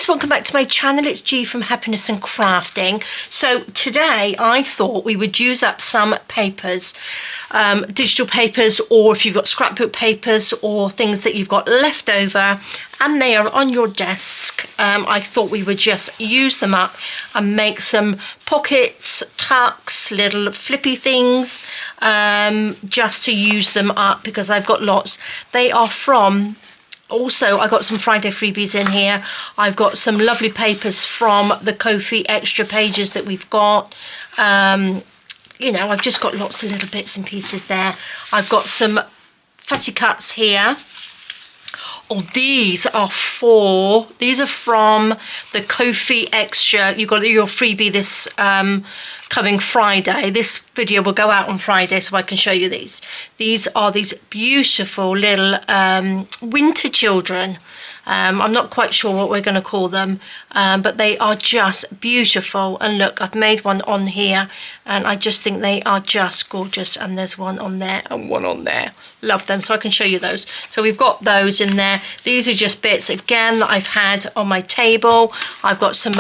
guys, welcome back to my channel. It's G from Happiness and Crafting. So today I thought we would use up some papers, digital papers, or if you've got scrapbook papers or things that you've got left over and they are on your desk. I thought we would just use them up and make some pockets, tucks, little flippy things, just to use them up because I've got lots. They are from... Also, I got some Friday freebies in here. I've got some lovely papers from the Ko-fi extra pages that we've got. You know, I've just got lots of little bits and pieces there. I've got some fussy cuts here. Oh, these are from the Ko-fi extra. You got your freebie this coming Friday. This video will go out on Friday, so I can show you these. These are these beautiful little winter children. I'm not quite sure what we're going to call them, but they are just beautiful. And look, I've made one on here, and I just think they are just gorgeous. And there's one on there and one on there. Love them, so I can show you those. So we've got those in there. These are just bits, again, that I've had on my table. I've got some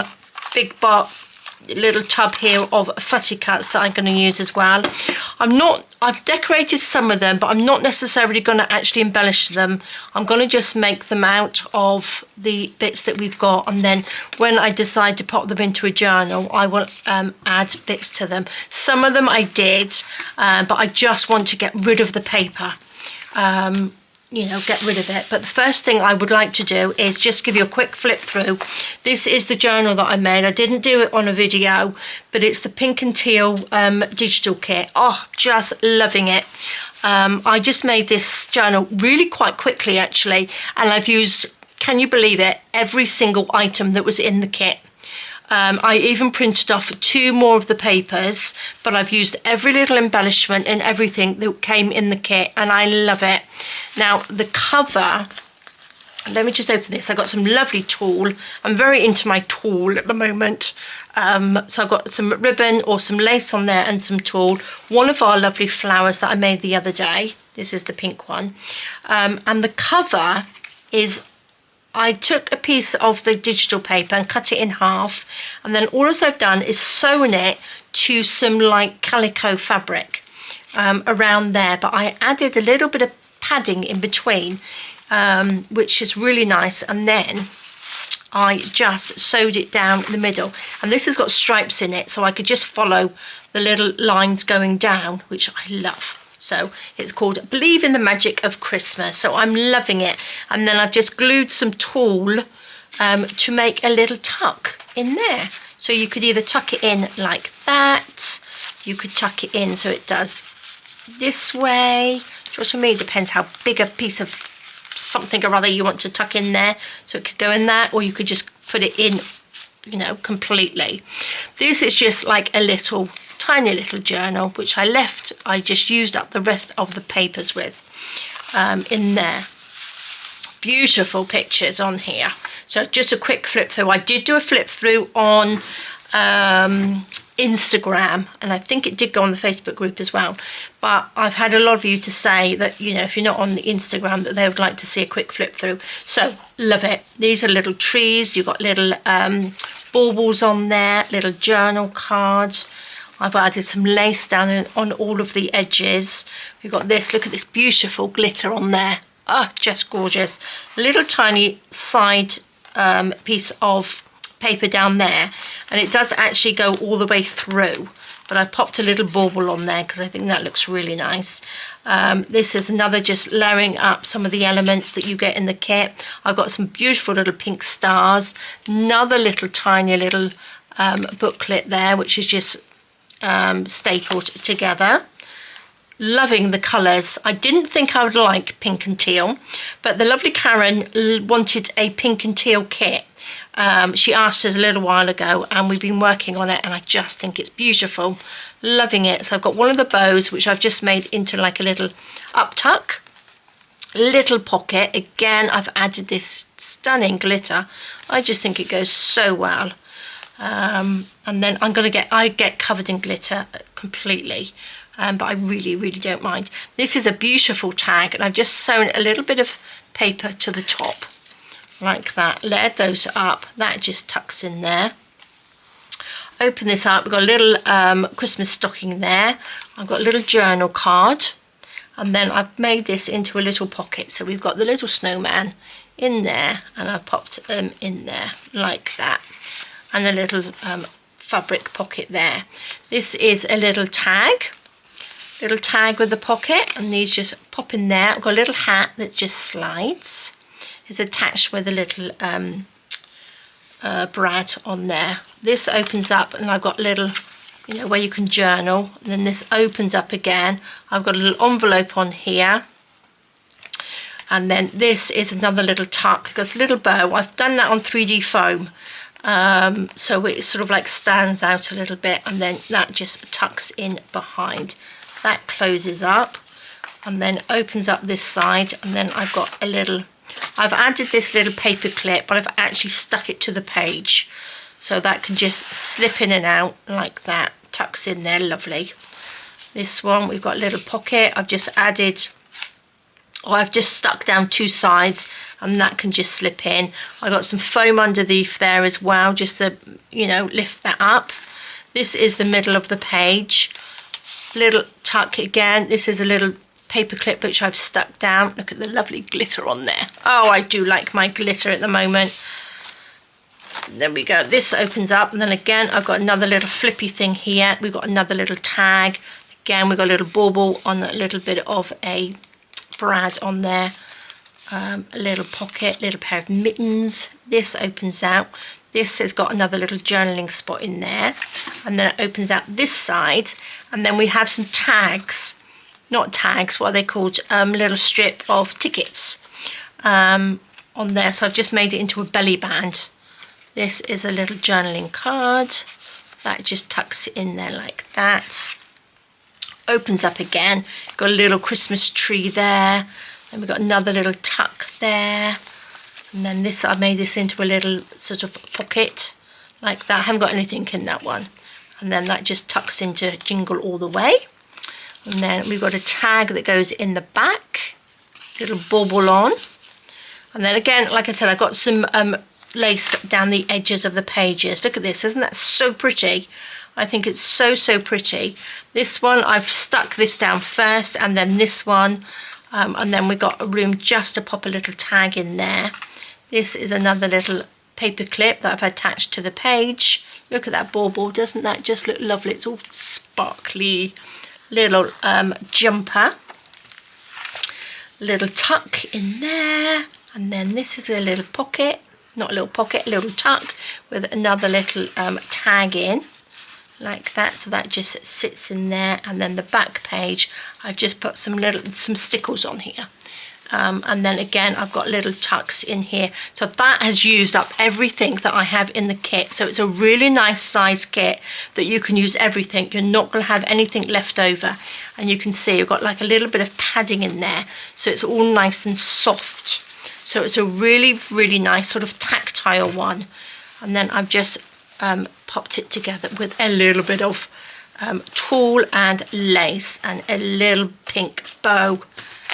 big little tub here of fussy cuts that I'm going to use as well. I've decorated some of them, but I'm not necessarily going to actually embellish them. I'm going to just make them out of the bits that we've got, and then when I decide to pop them into a journal, I will add bits to them. Some of them I did, but I just want to get rid of the paper. You know, get rid of it. But the first thing I would like to do is just give you a quick flip through. This is the journal that I made. I didn't do it on a video, but it's the pink and teal digital kit. Oh, just loving it. I just made this journal really quite quickly actually, and I've used, can you believe it, every single item that was in the kit. I even printed off 2 more of the papers, but I've used every little embellishment and everything that came in the kit, and I love it. Now the cover, let me just open this. I got some lovely tulle. I'm very into my tulle at the moment. So I've got some ribbon or some lace on there and some tulle. One of our lovely flowers that I made the other day. This is the pink one. And the cover is, I took a piece of the digital paper and cut it in half, and then all I've done is sewn it to some like calico fabric around there, but I added a little bit of padding in between, which is really nice, and then I just sewed it down in the middle, and this has got stripes in it, so I could just follow the little lines going down, which I love. So it's called Believe in the Magic of Christmas. So I'm loving it. And then I've just glued some tulle to make a little tuck in there. So you could either tuck it in like that. You could tuck it in so it does this way. Just for me, it depends how big a piece of something or other you want to tuck in there. So it could go in that, or you could just put it in, you know, completely. This is just like a little tiny little journal, which I just used up the rest of the papers with in there. Beautiful pictures on here. So just a quick flip through. I did do a flip through on Instagram, and I think it did go on the Facebook group as well, but I've had a lot of you to say that, you know, if you're not on the Instagram, that they would like to see a quick flip through. So love it. These are little trees. You've got little baubles on there, little journal cards. I've added some lace down on all of the edges. We've got this, look at this beautiful glitter on there. Ah, just gorgeous. Little tiny side piece of paper down there, and it does actually go all the way through, but I've popped a little bauble on there because I think that looks really nice. This is another, just layering up some of the elements that you get in the kit. I've got some beautiful little pink stars, another little tiny little booklet there, which is just stapled together. Loving the colours. I didn't think I would like pink and teal, but the lovely Karen wanted a pink and teal kit. She asked us a little while ago, and we've been working on it, and I just think it's beautiful. Loving it. So I've got one of the bows, which I've just made into like a little up tuck, little pocket. Again, I've added this stunning glitter. I just think it goes so well. And then I get covered in glitter completely, but I really don't mind. This is a beautiful tag, and I've just sewn a little bit of paper to the top like that. Layer those up, that just tucks in there. Open this up, we've got a little Christmas stocking there. I've got a little journal card, and then I've made this into a little pocket. So we've got the little snowman in there, and I've popped in there like that, and a little fabric pocket there. This is a little tag with the pocket, and these just pop in there. I've got a little hat that just slides. It's attached with a little brad on there. This opens up, and I've got a little, you know, where you can journal, and then this opens up again. I've got a little envelope on here, and then this is another little tuck. It's got a little bow. I've done that on 3D foam, so it sort of like stands out a little bit, and then that just tucks in behind. That closes up and then opens up this side, and then I've got a little, I've added this little paper clip, but I've actually stuck it to the page, so that can just slip in and out like that, tucks in there, lovely. This one, we've got a little pocket. I've just added, or I've just stuck down two sides, and that can just slip in. I got some foam underneath there as well, just to, you know, lift that up. This is the middle of the page. Little tuck again. This is a little paper clip which I've stuck down. Look at the lovely glitter on there. Oh, I do like my glitter at the moment. There we go. This opens up, and then again I've got another little flippy thing here. We've got another little tag. Again, we've got a little bauble on a little bit of a brad on there. A little pocket, little pair of mittens. This opens out. This has got another little journaling spot in there, and then it opens out this side, and then we have some tags, not tags, what are they called, little strip of tickets on there. So I've just made it into a belly band. This is a little journaling card that just tucks it in there like that. Opens up again, got a little Christmas tree there, and we've got another little tuck there. And then this, I made this into a little sort of pocket like that. I haven't got anything in that one. And then that just tucks into Jingle All the Way. And then we've got a tag that goes in the back, little bauble on. And then again, like I said, I got some lace down the edges of the pages. Look at this, isn't that so pretty? I think it's so, so pretty. This one, I've stuck this down first, and then this one. And then we've got a room just to pop a little tag in there. This is another little paper clip that I've attached to the page. Look at that bauble, doesn't that just look lovely? It's all sparkly. Little jumper. Little tuck in there. And then this is a little pocket. Not a little pocket, a little tuck with another little tag in. Like that, so that just sits in there. And then the back page, I've just put some stickles on here, and then again I've got little tucks in here. So that has used up everything that I have in the kit. So it's a really nice size kit that you can use everything. You're not going to have anything left over, and you can see I've got like a little bit of padding in there, so it's all nice and soft. So it's a really, really nice sort of tactile one. And then I've just popped it together with a little bit of tulle and lace and a little pink bow,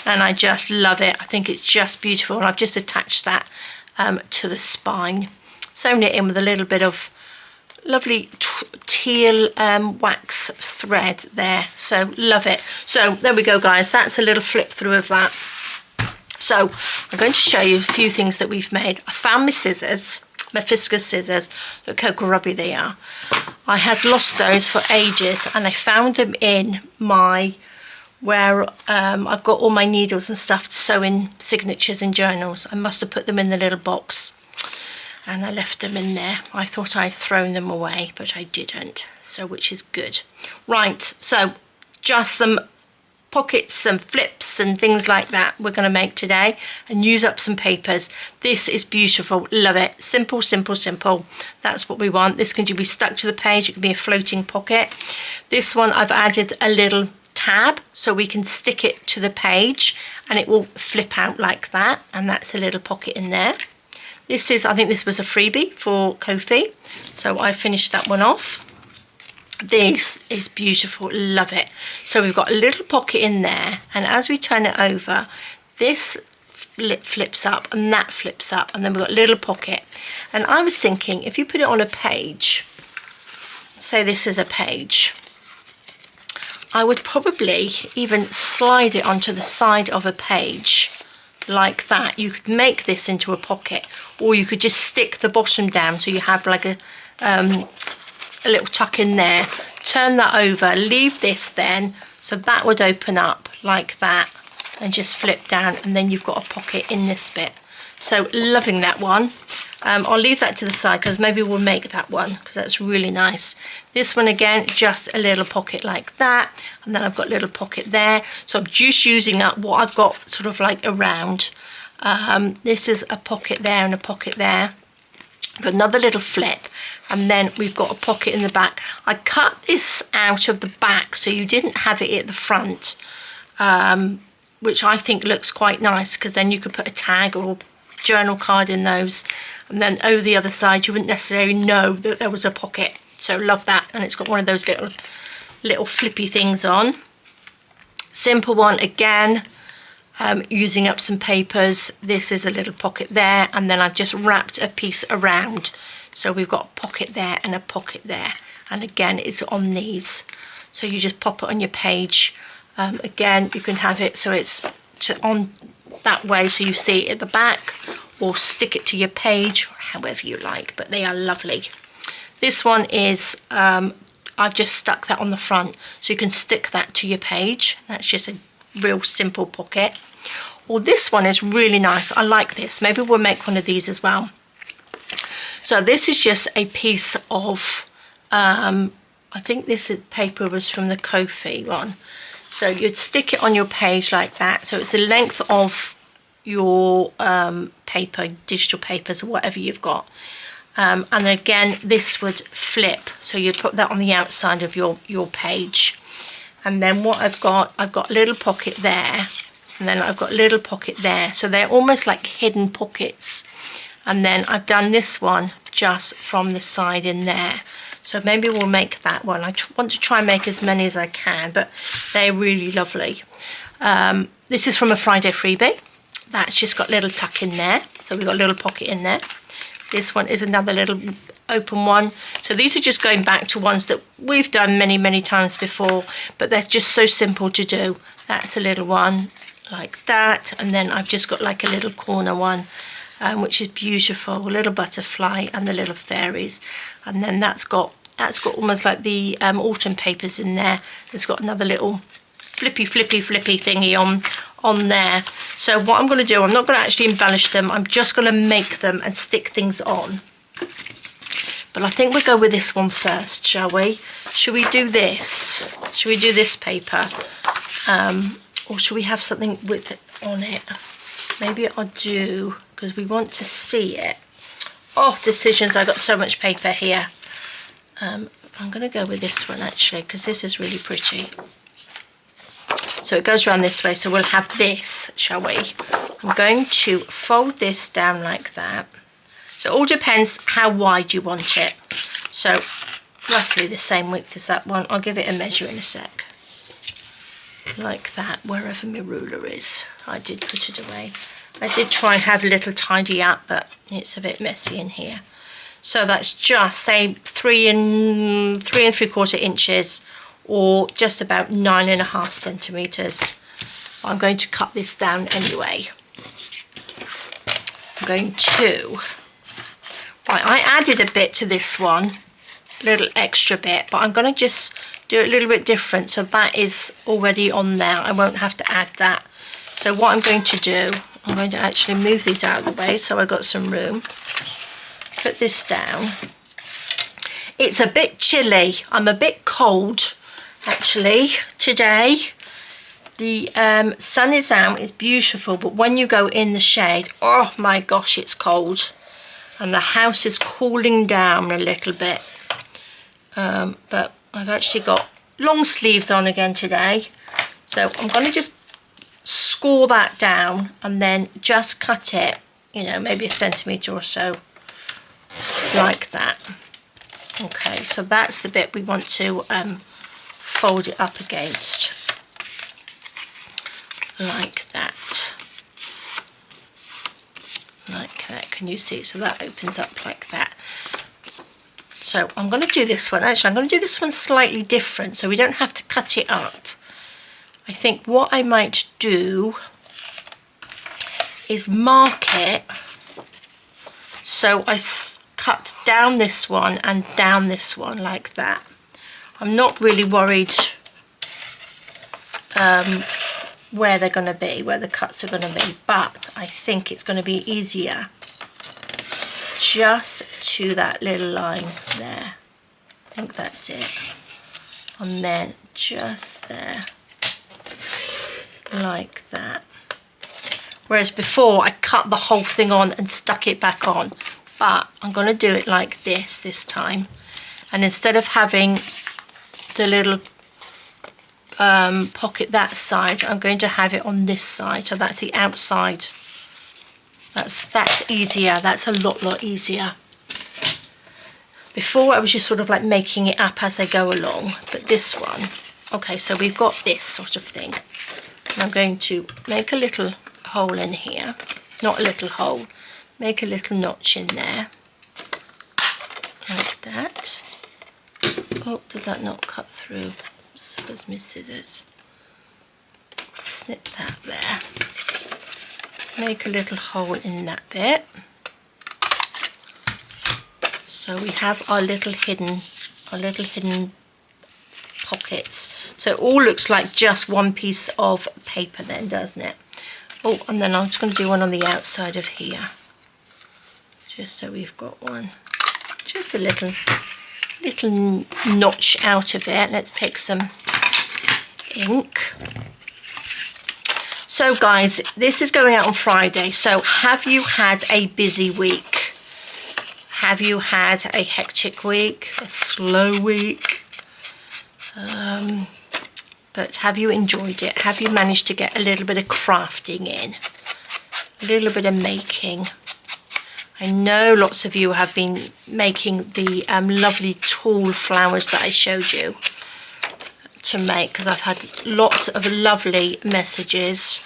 and I just love it. I think it's just beautiful, and I've just attached that to the spine, sewn it in with a little bit of lovely teal wax thread there. So love it. So there we go, guys, that's a little flip through of that. So I'm going to show you a few things that we've made. I found my scissors, my Fiskars scissors. Look how grubby they are. I had lost those for ages, and I found them in my, where I've got all my needles and stuff to sew in signatures and journals. I must have put them in the little box, and I left them in there. I thought I'd thrown them away, but I didn't, so which is good. Right, so just some pockets and flips and things like that we're going to make today, and use up some papers. This is beautiful, love it. Simple, simple, simple. That's what we want. This can be stuck to the page. It can be a floating pocket. This one I've added a little tab so we can stick it to the page and it will flip out like that, and that's a little pocket in there. This is, I think this was a freebie for Kofi, so I finished that one off. This is beautiful, love it. So we've got a little pocket in there, and as we turn it over, this flips up and that flips up, and then we've got a little pocket. And I was thinking, if you put it on a page, say this is a page, I would probably even slide it onto the side of a page like that. You could make this into a pocket, or you could just stick the bottom down so you have like a little tuck in there. Turn that over, leave this then, so that would open up like that and just flip down, and then you've got a pocket in this bit. So loving that one. I'll leave that to the side because maybe we'll make that one because that's really nice. This one again, just a little pocket like that, and then I've got a little pocket there. So I'm just using up what I've got sort of like around. This is a pocket there and a pocket there. Got another little flip, and then we've got a pocket in the back. I cut this out of the back so you didn't have it at the front, which I think looks quite nice because then you could put a tag or journal card in those, and then over the other side you wouldn't necessarily know that there was a pocket. So love that, and it's got one of those little flippy things on. Simple one again, using up some papers. This is a little pocket there, and then I've just wrapped a piece around, so we've got a pocket there and a pocket there, and again it's on these, so you just pop it on your page. Again, you can have it so it's on that way so you see it at the back, or stick it to your page, or however you like, but they are lovely. This one is I've just stuck that on the front so you can stick that to your page. That's just a real simple pocket. Or this one is really nice, I like this. Maybe we'll make one of these as well. So this is just a piece of I think this paper was from the Ko-fi one. So you'd stick it on your page like that. So it's the length of your paper, digital papers or whatever you've got. And again, this would flip. So you'd put that on the outside of your page. And then what I've got a little pocket there. And then I've got a little pocket there. So they're almost like hidden pockets. And then I've done this one just from the side in there. So maybe we'll make that one. I want to try and make as many as I can, but they're really lovely. This is from a Friday freebie. That's just got a little tuck in there. So we've got a little pocket in there. This one is another little open one. So these are just going back to ones that we've done many, many times before, but they're just so simple to do. That's a little one like that. And then I've just got like a little corner one, which is beautiful, a little butterfly and the little fairies. And then that's got almost like the autumn papers in there. It's got another little flippy thingy on there. So what I'm going to do, I'm not going to actually embellish them, I'm just going to make them and stick things on. But I think we'll go with this one first, shall we? Should we do this? Should we do this paper? Or should we have something with it on it? Maybe I'll do, because we want to see it. Oh, decisions, I've got so much paper here. I'm going to go with this one actually, because this is really pretty. So it goes around this way, so we'll have this, shall we? I'm going to fold this down like that. So it all depends how wide you want it. So roughly the same width as that one. I'll give it a measure in a sec. Like that, wherever my ruler is. I did put it away. I did try and have a little tidy up, but it's a bit messy in here. So that's just, say, 3 3¾ inches, or just about 9½ centimetres. I'm going to cut this down anyway. I'm going to, right, I added a bit to this one, a little extra bit, but I'm going to just do it a little bit different, so that is already on there. I won't have to add that. So what I'm going to do, I'm going to actually move these out of the way so I've got some room. Put this down. It's a bit chilly. I'm a bit cold actually today. The sun is out, it's beautiful, but when you go in the shade, oh my gosh, it's cold. And the house is cooling down a little bit. But I've actually got long sleeves on again today. So I'm going to just score that down and then just cut it, you know, maybe 1 centimetre or so, like that. Okay, so that's the bit we want to fold it up against, like that. Can you see? So that opens up like that. So I'm going to do this one. Actually, I'm going to do this one slightly different so we don't have to cut it up. I think what I might do is mark it. So I cut down this one and down this one like that. I'm not really worried where they're going to be, where the cuts are going to be, but I think it's going to be easier just to that little line there. I think that's it. And then just there, like that. Whereas before I cut the whole thing on and stuck it back on, but I'm going to do it like this time. And instead of having the little pocket that side, I'm going to have it on this side, so that's the outside. That's easier. That's a lot easier. Before I was just sort of like making it up as I go along, but this one, okay, so we've got this sort of thing. And I'm going to make a little hole in here, not a little hole, make a little notch in there, like that. Oh, did that not cut through? Where's my scissors? Snip that there. Make a little hole in that bit. So we have our little hidden pockets. So it all looks like just one piece of paper then, doesn't it? Oh, and then I'm just going to do one on the outside of here. Just so we've got one. Just a little notch out of it. Let's take some ink. So guys, this is going out on Friday. So have you had a busy week? Have you had a hectic week? A slow week? But have you enjoyed it? Have you managed to get a little bit of crafting in? A little bit of making? I know lots of you have been making the lovely Teal flowers that I showed you to make, because I've had lots of lovely messages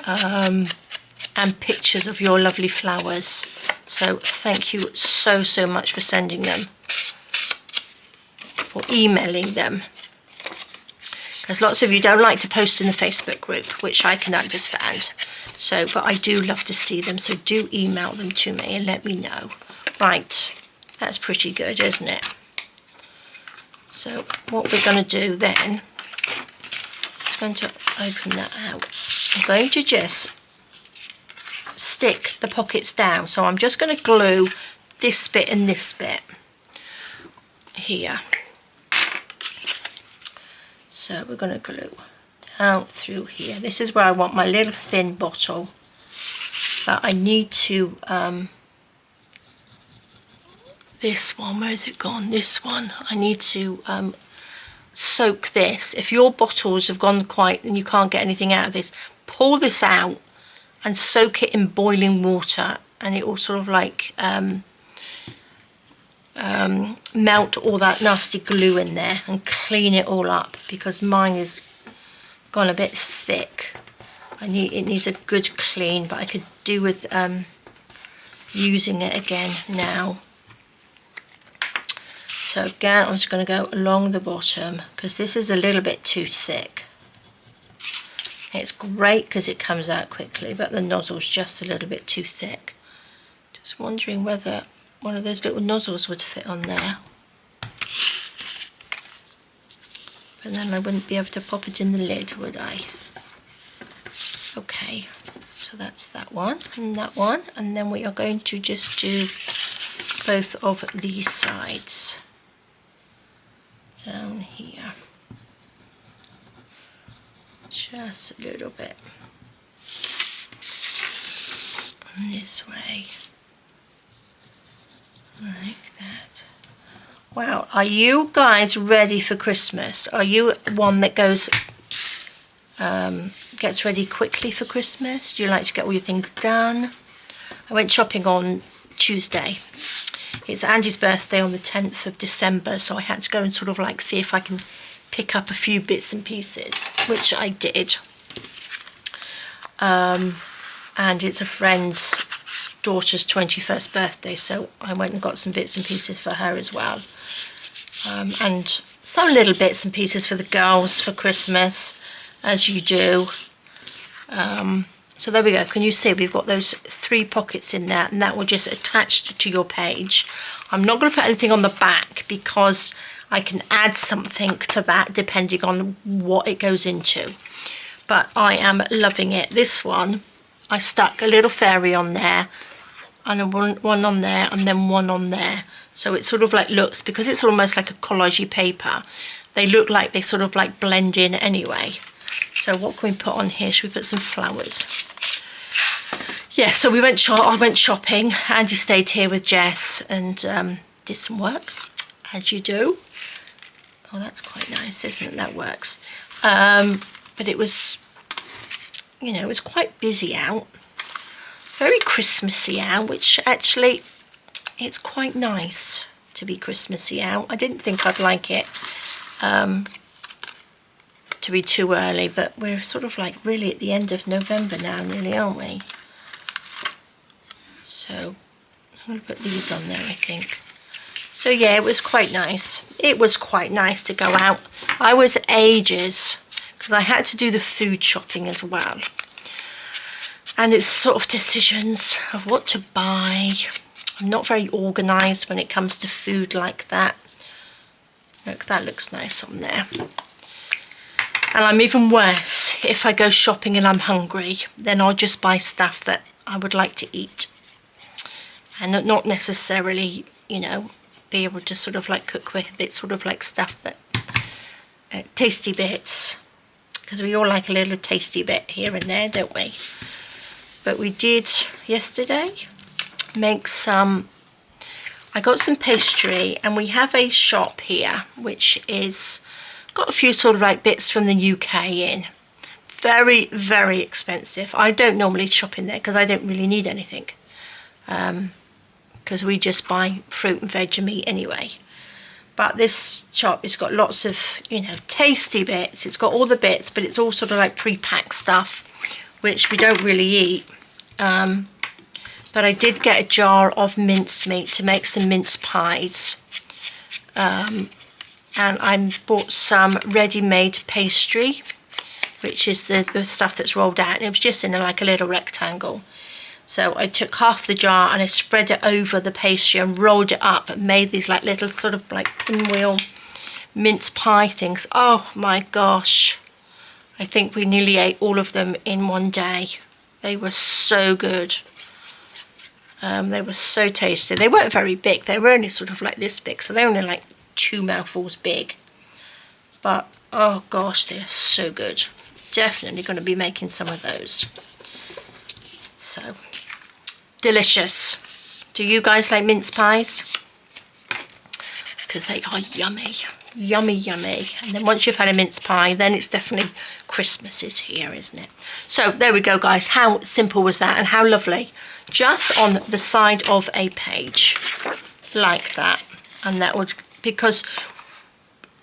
and pictures of your lovely flowers. So thank you so much for sending them, for emailing them. Because lots of you don't like to post in the Facebook group, which I can understand. So, but I do love to see them, so do email them to me and let me know. Right, that's pretty good, isn't it? So what we're going to do then, is going to open that out. I'm going to just stick the pockets down. So I'm just going to glue this bit and this bit here. So we're going to glue down through here. This is where I want my little thin bottle, but I need to this one, where is it gone? This one, I need to soak this. If your bottles have gone quite and you can't get anything out of this, pull this out and soak it in boiling water, and it will sort of like melt all that nasty glue in there and clean it all up, because mine is gone a bit thick. It needs a good clean, but I could do with using it again now. So again, I'm just going to go along the bottom, because this is a little bit too thick. It's great because it comes out quickly, but the nozzle's just a little bit too thick. Just wondering whether one of those little nozzles would fit on there. But then I wouldn't be able to pop it in the lid, would I? Okay, so that's that one, and then we are going to just do both of these sides down here, just a little bit, and this way, like that. Wow, are you guys ready for Christmas? Are you one that goes gets ready quickly for Christmas? Do you like to get all your things done? I went shopping on Tuesday. It's Andy's birthday on the 10th of December, so I had to go and sort of like see if I can pick up a few bits and pieces, which I did. And it's a friend's daughter's 21st birthday, so I went and got some bits and pieces for her as well. And some little bits and pieces for the girls for Christmas, as you do. So there we go. Can you see we've got those 3 pockets in there, and that will just attach to your page. I'm not going to put anything on the back because I can add something to that depending on what it goes into. But I am loving it. This one, I stuck a little fairy on there, and then one on there, and then one on there. So it sort of like looks, because it's almost like a collagey paper, they look like they sort of like blend in anyway. So what can we put on here? Should we put some flowers? Yeah, so I went shopping. Andy stayed here with Jess and did some work, as you do. Oh, that's quite nice, isn't it? That works. But it was, you know, it was quite busy out. Very Christmassy out, which actually, it's quite nice to be Christmassy out. I didn't think I'd like it to be too early, but we're sort of like really at the end of November now, really, aren't we? So I'm going to put these on there, I think. So yeah, it was quite nice. It was quite nice to go out. I was ages, because I had to do the food shopping as well. And it's sort of decisions of what to buy. I'm not very organised when it comes to food like that. Look, that looks nice on there. And I'm even worse if I go shopping and I'm hungry, then I'll just buy stuff that I would like to eat. And not necessarily, you know, be able to sort of like cook with. It's sort of like stuff that, tasty bits. Because we all like a little tasty bit here and there, don't we? But we did yesterday make some, I got some pastry, and we have a shop here which is got a few sort of like bits from the UK in. Very, very expensive. I don't normally shop in there because I don't really need anything. Because we just buy fruit and veg and meat anyway. But this shop has got lots of, you know, tasty bits. It's got all the bits, but it's all sort of like pre-packed stuff, which we don't really eat. But I did get a jar of mincemeat to make some mince pies. And I bought some ready-made pastry, which is the stuff that's rolled out. And it was just in like a little rectangle. So I took half the jar and I spread it over the pastry and rolled it up and made these like little sort of like pinwheel mince pie things. Oh my gosh. I think we nearly ate all of them in one day. They were so good. They were so tasty. They weren't very big. They were only sort of like this big. So they're only like 2 mouthfuls big. But oh gosh, they're so good. Definitely going to be making some of those. So delicious. Do you guys like mince pies? Because they are yummy. Yummy, yummy. And then once you've had a mince pie, then it's definitely Christmas is here, isn't it? So there we go, guys. How simple was that, and how lovely. Just on the side of a page like that. And that would, because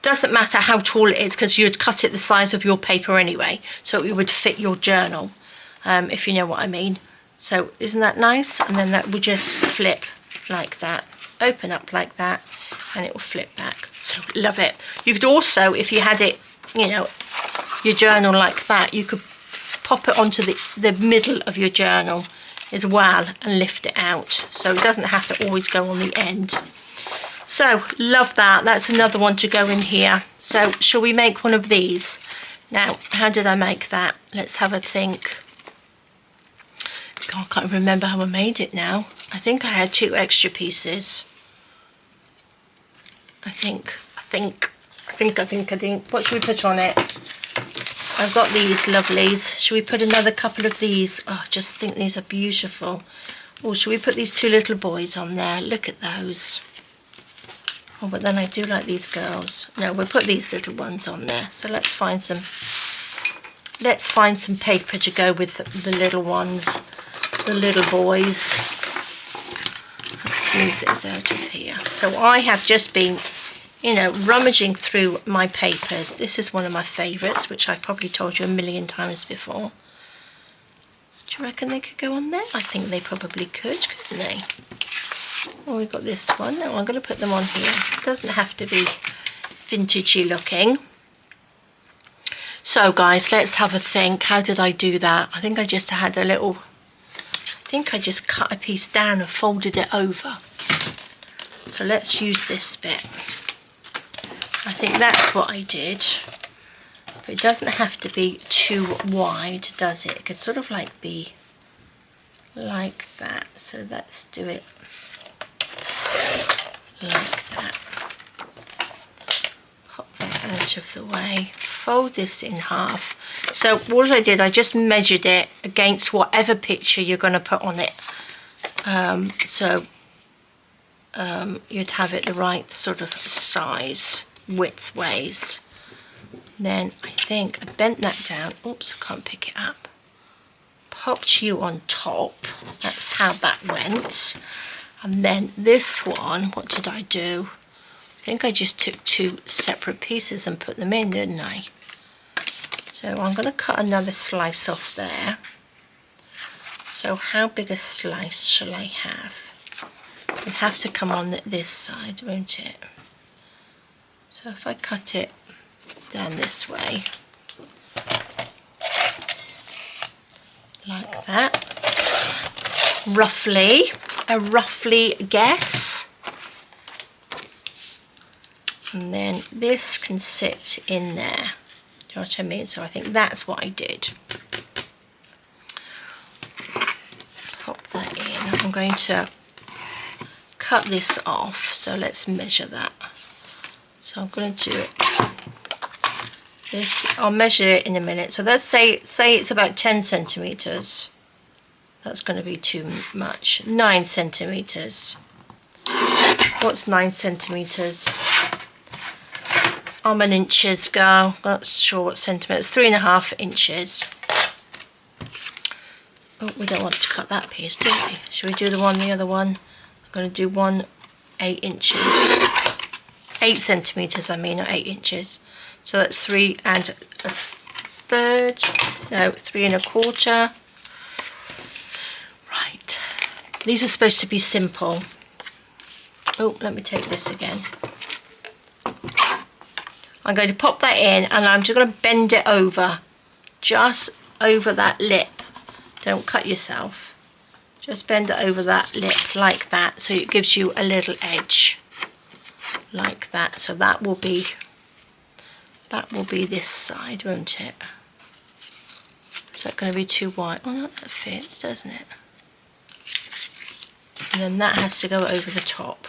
doesn't matter how tall it is, because you'd cut it the size of your paper anyway, so it would fit your journal, if you know what I mean. So isn't that nice? And then that would just flip like that, open up like that, and it will flip back. So love it. You could also, if you had it, you know, your journal like that, you could pop it onto the middle of your journal as well and lift it out, so it doesn't have to always go on the end. So love that. That's another one to go in here. So shall we make one of these? Now, how did I make that? Let's have a think. God, I can't remember how I made it now. I think I had 2 extra pieces. I think. What should we put on it? I've got these lovelies. Should we put another couple of these? Oh, I just think these are beautiful. Or should we put these 2 little boys on there? Look at those. Oh, but then I do like these girls. No, we'll put these little ones on there. So let's find some paper to go with the little ones, the little boys. Let's move this out of here. So I have just been, you know, rummaging through my papers. This is one of my favourites, which I've probably told you a million times before. Do you reckon they could go on there? I think they probably could, couldn't they? Oh, we've got this one. No, I'm going to put them on here. It doesn't have to be vintagey looking. So guys, let's have a think. How did I do that? I think I just had a little, I think I just cut a piece down and folded it over. So let's use this bit. I think that's what I did. But it doesn't have to be too wide, does it? It could sort of like be like that. So let's do it like that. Pop that out of the way. Fold this in half. So what I did, I just measured it against whatever picture you're going to put on it. You'd have it the right sort of size, width ways. Then I think I bent that down. Oops, I can't pick it up. Popped you on top. That's how that went. And then this one, what did I do? I think I just took two separate pieces and put them in, didn't I? So I'm going to cut another slice off there. So how big a slice shall I have? It'll have to come on this side, won't it? So if I cut it down this way, like that, roughly guess. And then this can sit in there. Do you know what I mean? So I think that's what I did. Pop that in. I'm going to cut this off. So let's measure that. So I'm going to do it. This, I'll measure it in a minute. So let's say it's about 10 centimeters. That's going to be too much. 9 centimeters. What's 9 centimeters? I'm an inches girl. Not sure what centimeters. 3.5 inches. Oh, we don't want to cut that piece, do we? Should we do the other one? I'm going to do one 8 inches. 8 centimeters, I mean, not 8 inches. So that's 3 1/3. No, 3 1/4. Right. These are supposed to be simple. Oh, let me take this again. I'm going to pop that in and I'm just going to bend it over. Just over that lip. Don't cut yourself. Just bend it over that lip like that so it gives you a little edge. Like that. So that will be this side, won't it? Is that going to be too wide? Oh no, that fits, doesn't it? And then that has to go over the top.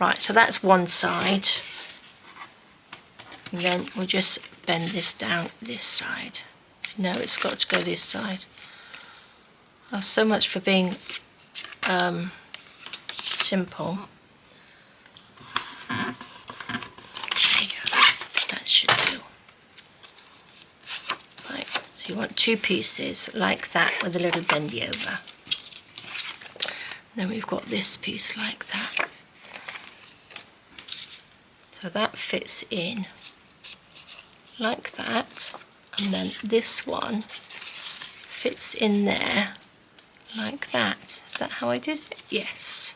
Right, so that's one side. And then we'll just bend this down this side. No, it's got to go this side. Oh, so much for being simple. Okay, that should do. Right, so you want 2 pieces like that with a little bendy over. Then we've got this piece like that. So that fits in like that, and then this one fits in there like that. Is that how I did it? Yes.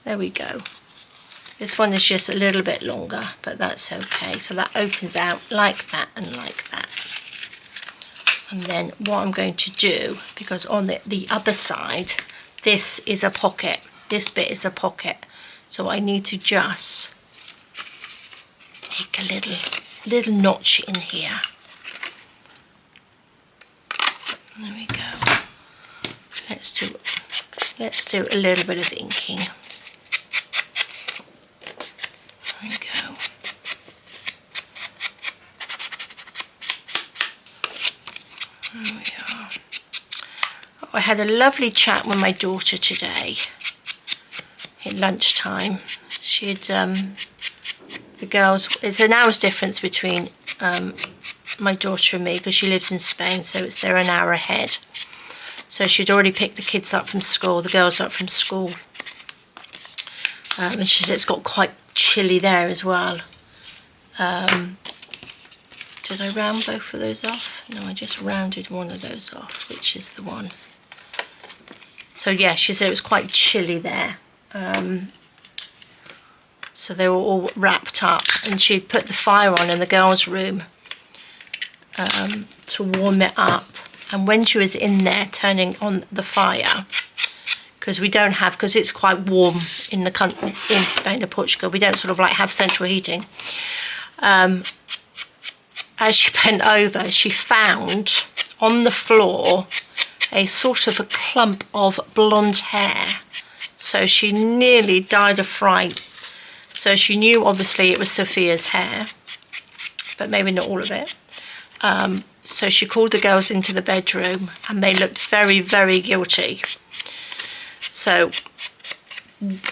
There we go. This one is just a little bit longer, but that's okay. So that opens out like that and like that. And then what I'm going to do, because on the other side, this is a pocket. This bit is a pocket. So I need to just make a little notch in here. There we go. Let's do a little bit of inking. There we go. There we are. Oh, I had a lovely chat with my daughter today at lunchtime. She'd the girls, it's an hour's difference between my daughter and me because she lives in Spain, so they're an hour ahead. So she'd already picked the kids up from school, the girls up from school. And she said it's got quite chilly there as well. Did I round both of those off? No, I just rounded one of those off, which is the one. So yeah, she said it was quite chilly there. So they were all wrapped up, and she'd put the fire on in the girls' room to warm it up. And when she was in there turning on the fire, because we don't have, because it's quite warm in the country, in Spain and Portugal, we don't sort of like have central heating. As she bent over, she found on the floor a sort of a clump of blonde hair. So she nearly died of fright. So she knew obviously it was Sophia's hair, but maybe not all of it. So she called the girls into the bedroom, and they looked very, very guilty. So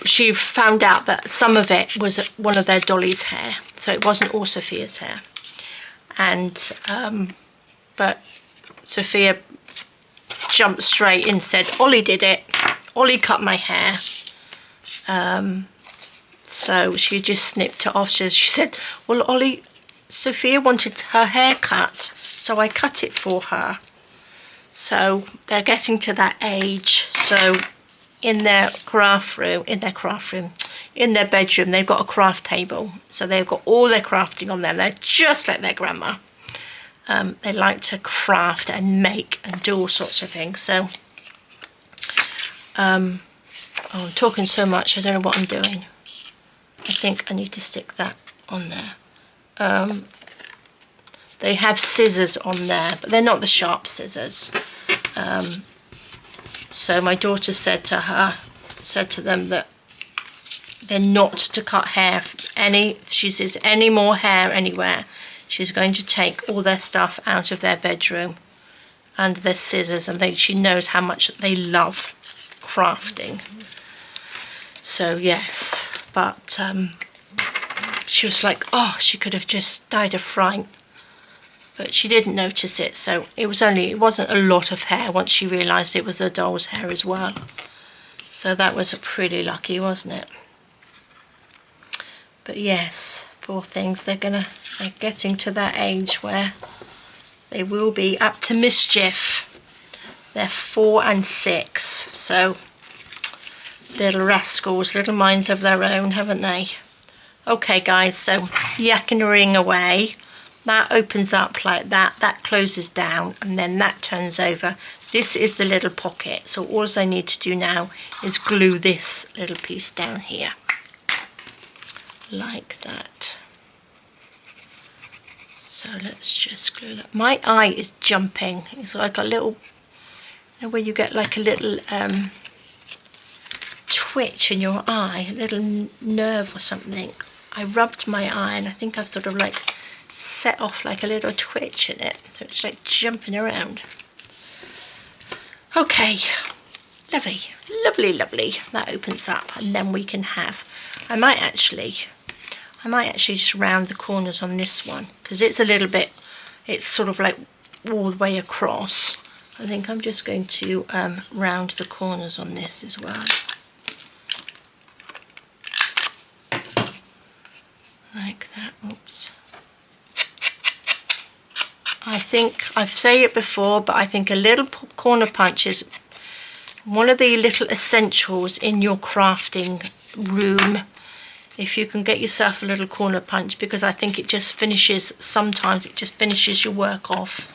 she found out that some of it was one of their dollies' hair, so it wasn't all Sophia's hair. And but Sophia jumped straight in and said, Ollie did it. Ollie cut my hair. So she just snipped it off. She said, well, Ollie, Sophia wanted her hair cut, so I cut it for her. So they're getting to that age. So in their bedroom, they've got a craft table. So they've got all their crafting on there. They're just like their grandma. They like to craft and make and do all sorts of things. So, I'm talking so much, I don't know what I'm doing. I think I need to stick that on there. They have scissors on there, but they're not the sharp scissors. So my daughter said to them that they're not to cut hair. If she sees any more hair anywhere, she's going to take all their stuff out of their bedroom and their scissors, and she knows how much they love crafting. So yes, but she was like, oh, she could have just died of fright. But she didn't notice it, so it wasn't a lot of hair once she realised it was the doll's hair as well. So that was pretty lucky, wasn't it? But yes, poor things, they're getting to that age where they will be up to mischief. They're 4 and 6, so little rascals, little minds of their own, haven't they? Okay guys, so yakking away. That opens up like that, that closes down, and then that turns over. This is the little pocket, so all I need to do now is glue this little piece down here. Like that. So let's just glue that. My eye is jumping. It's like a little, you know, where you get like a little twitch in your eye, a little nerve or something. I rubbed my eye and I think I've sort of like set off like a little twitch in it, so it's like jumping around. Okay, lovely, lovely, lovely. That opens up, and then we can have, I might actually just round the corners on this one, because it's a little bit, it's sort of like all the way across. I think I'm just going to round the corners on this as well. Like that. Oops. I think I've said it before, but I think a little corner punch is one of the little essentials in your crafting room. If you can get yourself a little corner punch, because I think it just finishes, sometimes it just finishes your work off,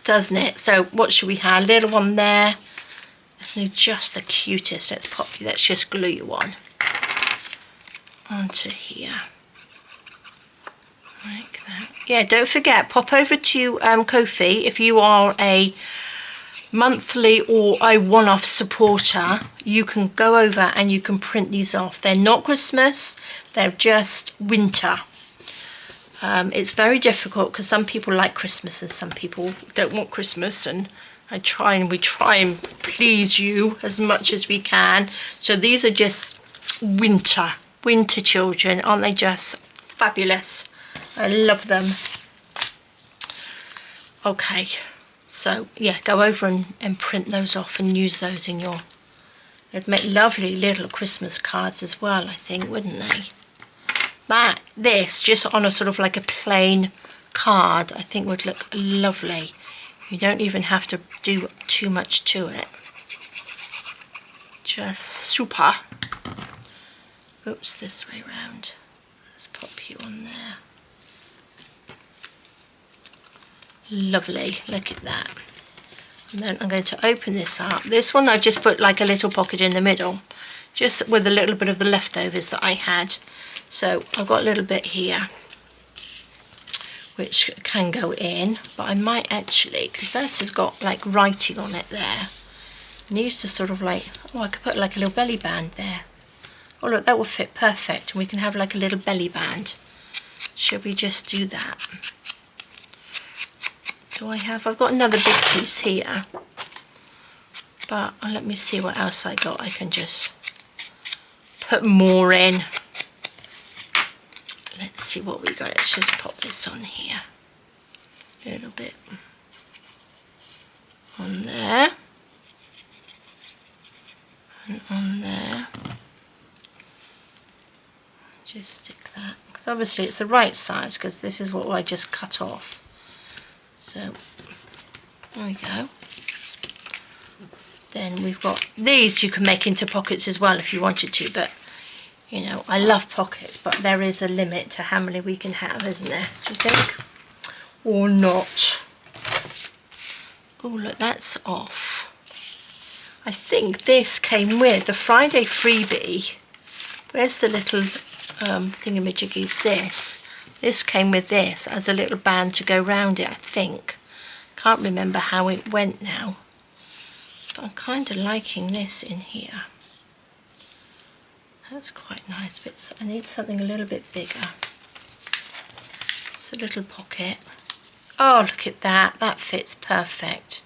doesn't it? So what should we have? A little one there. Isn't it just the cutest? Let's just glue you onto here. Like that. Yeah, don't forget, pop over to Ko-fi if you are a monthly or a one-off supporter. You can go over and you can print these off. They're not Christmas, they're just winter. It's very difficult because some people like Christmas and some people don't want Christmas, and we try and please you as much as we can. So these are just winter children. Aren't they just fabulous? I love them. Okay, so yeah, go over and print those off and use those in your, they'd make lovely little Christmas cards as well, I think, wouldn't they? This just on a sort of like a plain card, I think would look lovely. You don't even have to do too much to it. Just super. Oops, this way round. Let's pop you on there. Lovely, look at that. And then I'm going to open this up. This one I've just put like a little pocket in the middle, just with a little bit of the leftovers that I had. So I've got a little bit here which can go in, but I might actually, because this has got like writing on it there, needs to sort of like, oh, I could put like a little belly band there. Oh look, that will fit perfect, and we can have like a little belly band. Should we just do that? I've got another big piece here, but let me see what else I got. I can just put more in. Let's see what we got. Let's just pop this on here. A little bit on there. And on there. Just stick that. Because obviously it's the right size, because this is what I just cut off. So, there we go. Then we've got these you can make into pockets as well if you wanted to, but you know, I love pockets, but there is a limit to how many we can have, isn't there? Do you think? Or not? Oh, look, that's off. I think this came with the Friday freebie. Where's the little thingamajiggies? This came with this as a little band to go round it, I think. Can't remember how it went now. But I'm kind of liking this in here. That's quite nice, but I need something a little bit bigger. It's a little pocket. Oh, look at that. That fits perfect.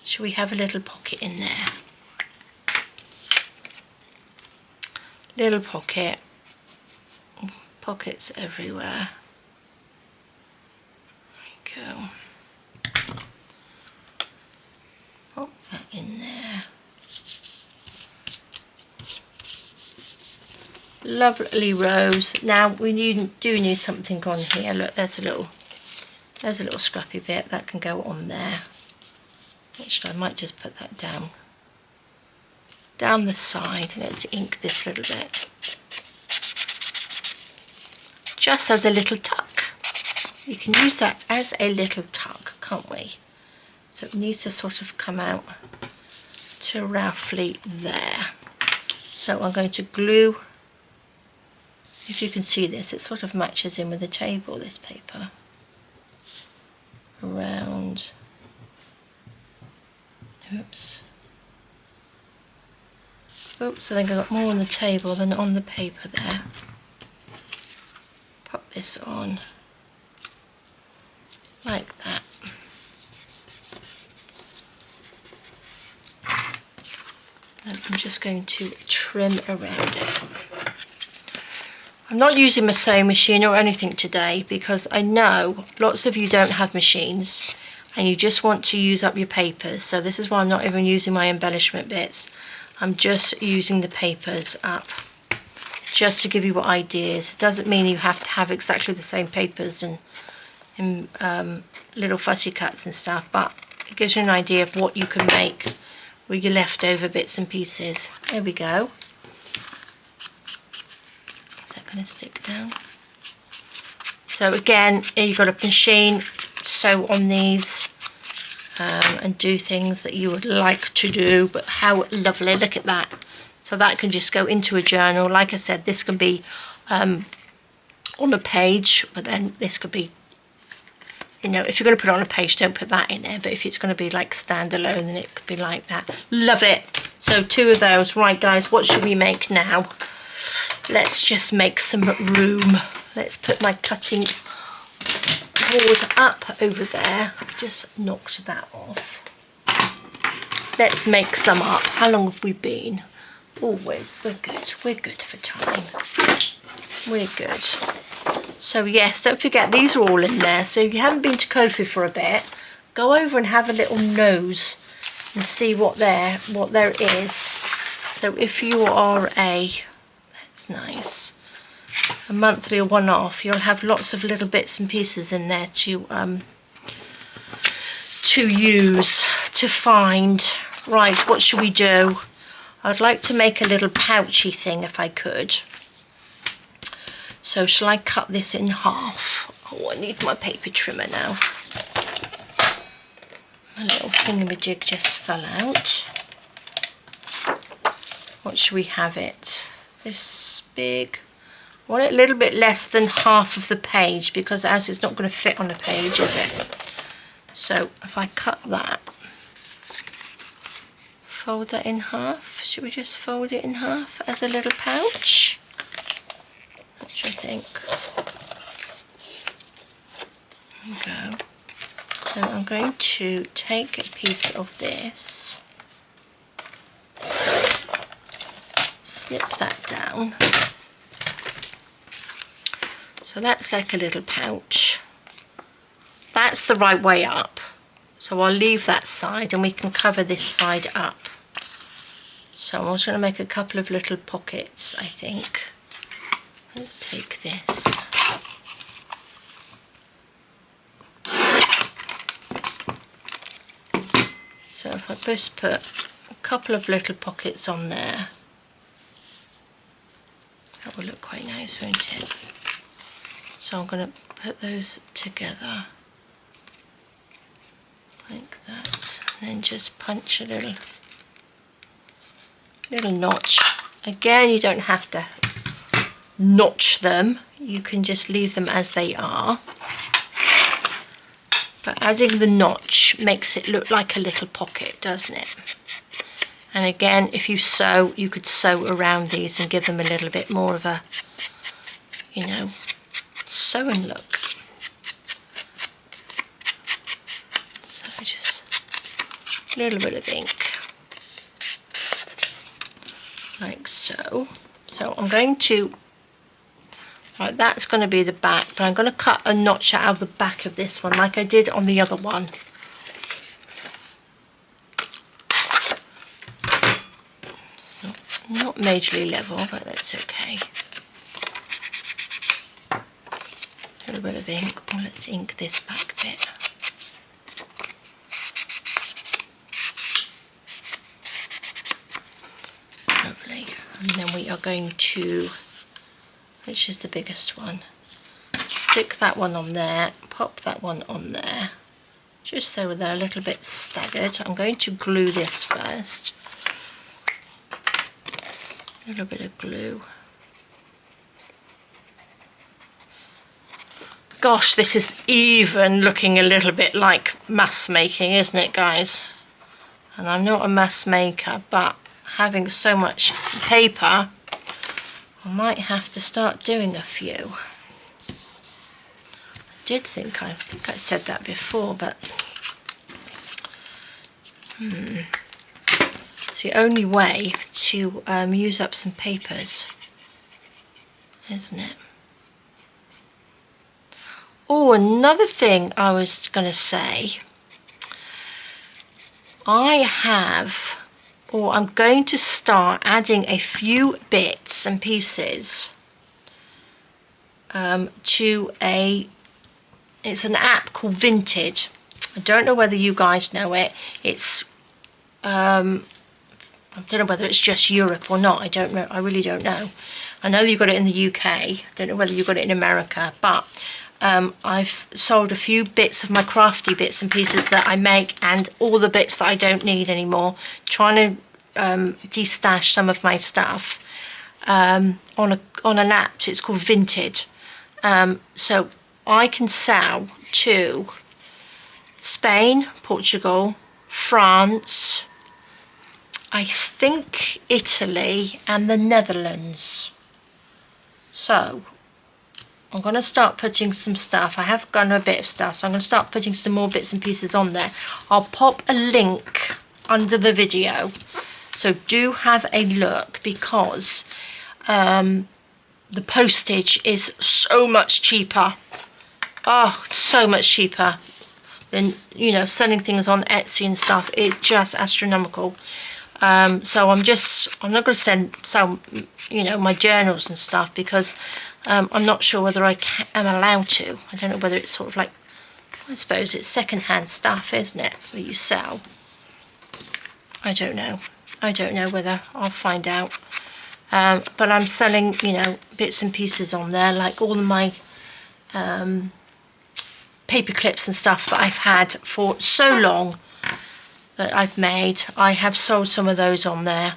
Should we have a little pocket in there? Little pocket. Pockets everywhere. There we go. Pop that in there. Lovely rows. Now we do need something on here. Look, there's a little scrappy bit that can go on there. Actually, I might just put that down the side. Let's ink this little bit. Just as a little tuck. You can use that as a little tuck, can't we? So it needs to sort of come out to roughly there. So I'm going to glue, if you can see this, it sort of matches in with the table, this paper. Around, oops, so I think I got more on the table than on the paper there. Pop this on like that. Then I'm just going to trim around it. I'm not using my sewing machine or anything today because I know lots of you don't have machines and you just want to use up your papers. So this is why I'm not even using my embellishment bits. I'm just using the papers up just to give you ideas. It doesn't mean you have to have exactly the same papers and little fussy cuts and stuff, but it gives you an idea of what you can make with your leftover bits and pieces. There we go. Is that going to stick down? So again, you've got a machine, sew on these and do things that you would like to do, but how lovely, look at that. So that can just go into a journal. Like I said, this can be on a page, but then this could be, you know, if you're going to put it on a page, don't put that in there, but if it's going to be like standalone, then it could be like that. Love it. So 2 of those. Right guys, what should we make now? Let's just make some room. Let's put my cutting board up over there. I just knocked that off. Let's make some up. How long have we been? Oh, we're good. We're good for time. We're good. So yes, don't forget these are all in there. So if you haven't been to Ko-fi for a bit, go over and have a little nose and see what there is. So if you are a, that's nice. a monthly or one-off, you'll have lots of little bits and pieces in there to use, to find. Right, what should we do? I'd like to make a little pouchy thing if I could. So shall I cut this in half? Oh, I need my paper trimmer now. My little thingamajig just fell out. What should we have it? This big. I want it a little bit less than half of the page, because as it's not going to fit on the page, is it? So if I cut that, fold that in half. Should we just fold it in half as a little pouch? What do you think? There we go. So I'm going to take a piece of this, snip that down. So that's like a little pouch. That's the right way up. So I'll leave that side and we can cover this side up. So I'm also going to make a couple of little pockets, I think. Let's take this. So if I just put a couple of little pockets on there, that will look quite nice, won't it? So I'm going to put those together like that, and then just punch a little notch. Again, you don't have to notch them, you can just leave them as they are. But adding the notch makes it look like a little pocket, doesn't it? And again, if you sew, you could sew around these and give them a little bit more of a, you know, sewing look. So just a little bit of ink, like so. So I'm going to, right, that's going to be the back, but I'm going to cut a notch out of the back of this one like I did on the other one. It's not majorly level, but that's okay. A little bit of ink. Oh, let's ink this back bit. Lovely. And then we are going to, which is the biggest one, stick that one on there, pop that one on there, just so they're a little bit staggered. I'm going to glue this first. A little bit of glue. Gosh, this is even looking a little bit like mass making, isn't it, guys? And I'm not a mass maker, but having so much paper, I might have to start doing a few. I think I said that before, but it's the only way to use up some papers, isn't it? Oh, another thing I was going to say, I'm going to start adding a few bits and pieces to it's an app called Vinted. I don't know whether you guys know it. It's I don't know whether it's just Europe or not. I don't know. I really don't know. I know you got it in the UK. I don't know whether you got it in America, but I've sold a few bits of my crafty bits and pieces that I make, and all the bits that I don't need anymore, trying to de-stash some of my stuff on an app. It's called Vinted. So I can sell to Spain, Portugal, France, I think Italy and the Netherlands. So I'm going to start putting some stuff. I have done a bit of stuff, so I'm going to start putting some more bits and pieces on there. I'll pop a link under the video, so do have a look, because the postage is so much cheaper. Oh, so much cheaper than, you know, selling things on Etsy and stuff. It's just astronomical. So I'm not going to sell, you know, my journals and stuff, because I'm not sure whether I am allowed to. I don't know whether it's sort of like, I suppose it's second-hand stuff, isn't it, that you sell. I don't know. I don't know whether I'll find out. But I'm selling, you know, bits and pieces on there, like all of my paper clips and stuff that I've had for so long that I've made. I have sold some of those on there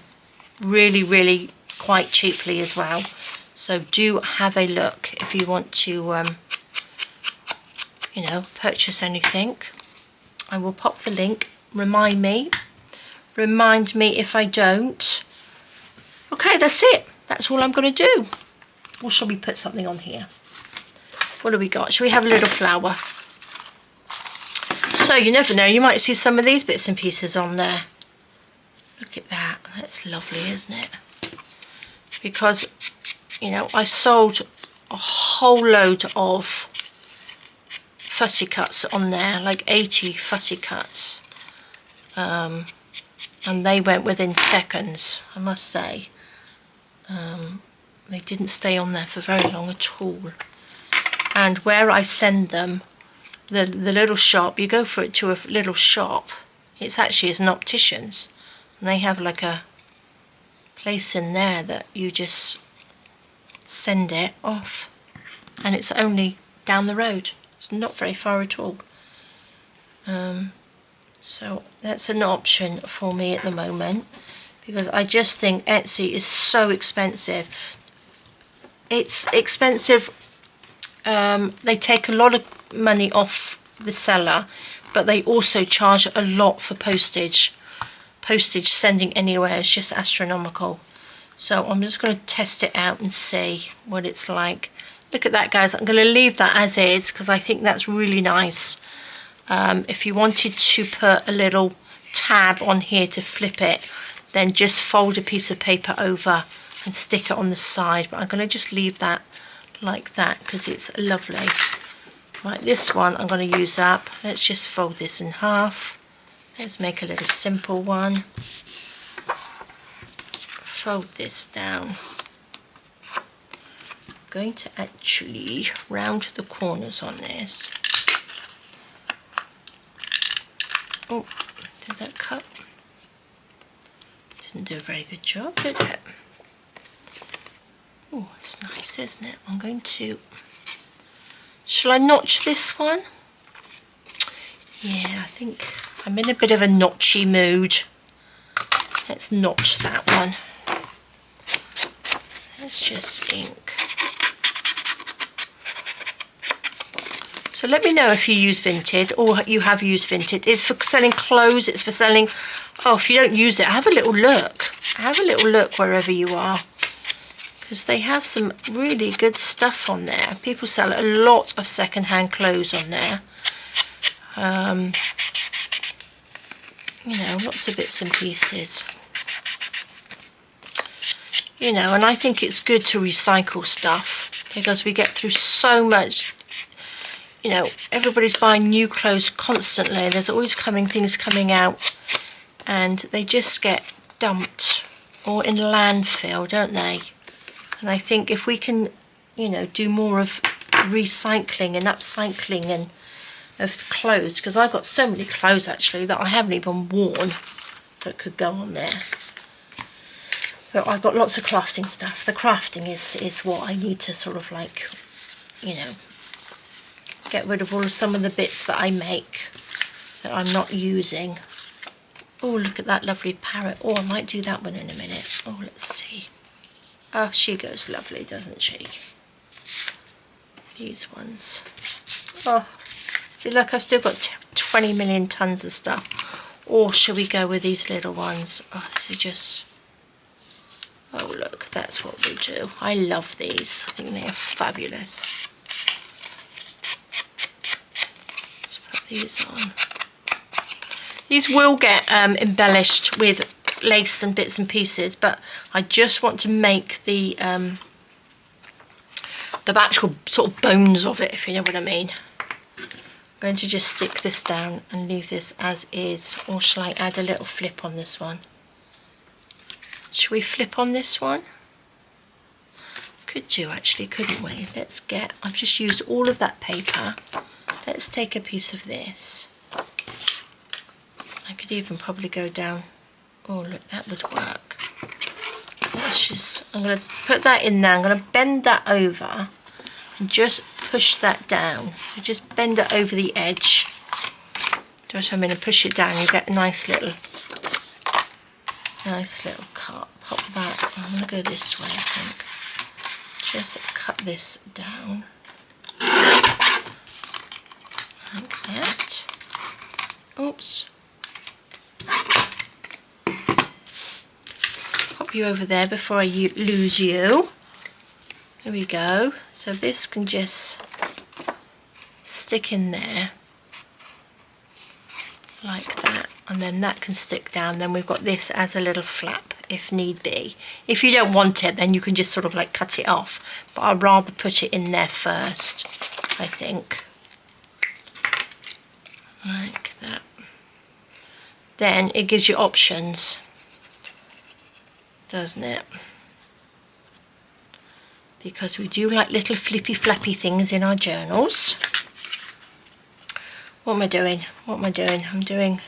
really, really quite cheaply as well. So do have a look if you want to, you know, purchase anything. I will pop the link. Remind me if I don't. Okay, that's it. That's all I'm going to do. Or shall we put something on here? What do we got? Shall we have a little flower? So you never know, you might see some of these bits and pieces on there. Look at that. That's lovely, isn't it? Because, you know, I sold a whole load of fussy cuts on there, like 80 fussy cuts. And they went within seconds, I must say. They didn't stay on there for very long at all. And where I send them, the little shop, you go for it to a little shop, it's actually as an optician's, and they have like a place in there that you just send it off, and it's only down the road. It's not very far at all. So that's an option for me at the moment, because I just think Etsy is so expensive. It's expensive. They take a lot of money off the seller, but they also charge a lot for postage. Postage sending anywhere is just astronomical. So I'm just going to test it out and see what it's like. Look at that, guys. I'm going to leave that as is because I think that's really nice. If you wanted to put a little tab on here to flip it, then just fold a piece of paper over and stick it on the side. But I'm going to just leave that like that because it's lovely. Right, this one I'm going to use up. Let's just fold this in half. Let's make a little simple one. Fold this down. I'm going to actually round the corners on this. Oh, did that cut? Didn't do a very good job, did it? Oh, it's nice, isn't it? I'm going to... Shall I notch this one? Yeah, I think I'm in a bit of a notchy mood. Let's notch that one. Let's just ink. So let me know if you use Vinted or you have used Vinted. It's for selling clothes, it's for selling... Oh, if you don't use it, have a little look. Have a little look wherever you are. Because they have some really good stuff on there. People sell a lot of second-hand clothes on there. You know, lots of bits and pieces. You know, and I think it's good to recycle stuff because we get through so much. You know, everybody's buying new clothes constantly. There's always things coming out, and they just get dumped or in landfill, don't they? And I think if we can, you know, do more of recycling and upcycling and of clothes, because I've got so many clothes actually that I haven't even worn that could go on there. But I've got lots of crafting stuff. The crafting is what I need to sort of like, you know, get rid of all of some of the bits that I make that I'm not using. Oh, look at that lovely parrot. Oh, I might do that one in a minute. Oh, let's see. Oh, she goes lovely, doesn't she? These ones. Oh, see, look, I've still got 20 million tons of stuff. Or shall we go with these little ones? Oh, these are just... Oh, look, that's what we'll do. I love these. I think they are fabulous. Let's put these on. These will get embellished with lace and bits and pieces, but I just want to make the actual sort of bones of it, if you know what I mean. I'm going to just stick this down and leave this as is, or shall I add a little flip on this one? Should we flip on this one? Could do actually, couldn't we? I've just used all of that paper. Let's take a piece of this. I could even probably go down. Oh look, that would work. I'm going to put that in there. I'm going to bend that over and just push that down. So just bend it over the edge. Just come in and push it down. You get a nice little cut. Pop that. I'm going to go this way, I think. Just cut this down. Like that. Oops. Pop you over there before I lose you. Here we go. So this can just stick in there like that, and then that can stick down. Then we've got this as a little flap if need be. If you don't want it, then you can just sort of like cut it off, but I'd rather put it in there first, I think. Like that. Then it gives you options, doesn't it? Because we do like little flippy flappy things in our journals. What am I doing? What am I doing? I'm doing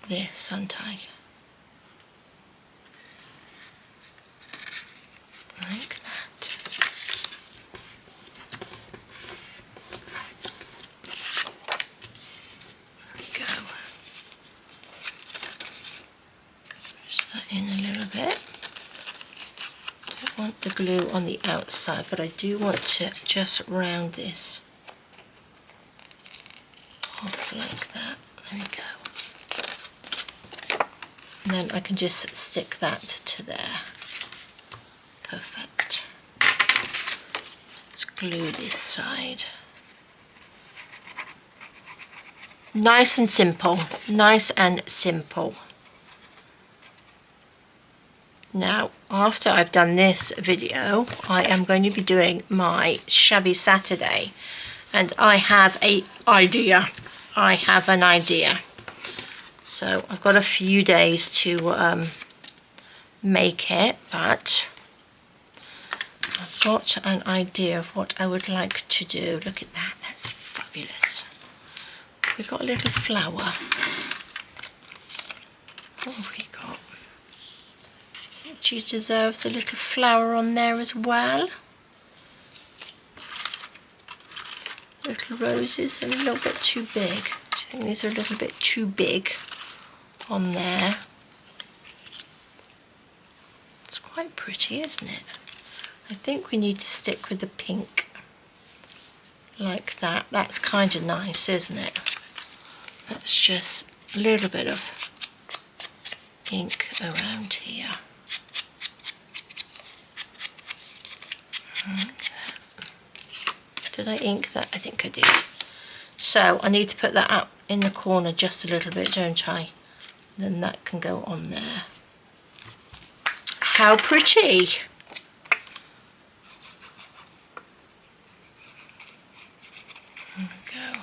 this, aren't I? Like that. There we go. Push that in a little bit. Don't want the glue on the outside, but I do want to just round this off like that. There we go. And then I can just stick that to there. Perfect. Let's glue this side. Nice and simple. Nice and simple. Now, after I've done this video, I am going to be doing my Shabby Saturday, and I have an idea. So I've got a few days to make it, but I've got an idea of what I would like to do. Look at that, that's fabulous. We've got a little flower. What have we got? She deserves a little flower on there as well. Little roses are a little bit too big. I think these are a little bit too big on there. It's quite pretty, isn't it? I think we need to stick with the pink like that. That's kind of nice, isn't it? That's just a little bit of ink around here. Did I ink that? I think I did. So I need to put that up in the corner just a little bit, don't I? Then that can go on there. How pretty! There we go.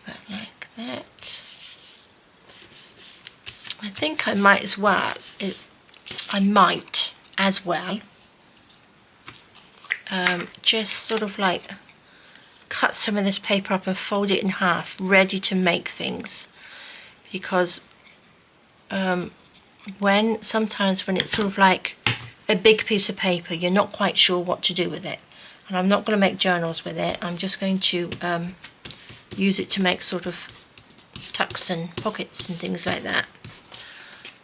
That like that. I think I might as well. Just sort of like cut some of this paper up and fold it in half, ready to make things, because sometimes when it's sort of like a big piece of paper, you're not quite sure what to do with it. And I'm not going to make journals with it. I'm just going to use it to make sort of tucks and pockets and things like that.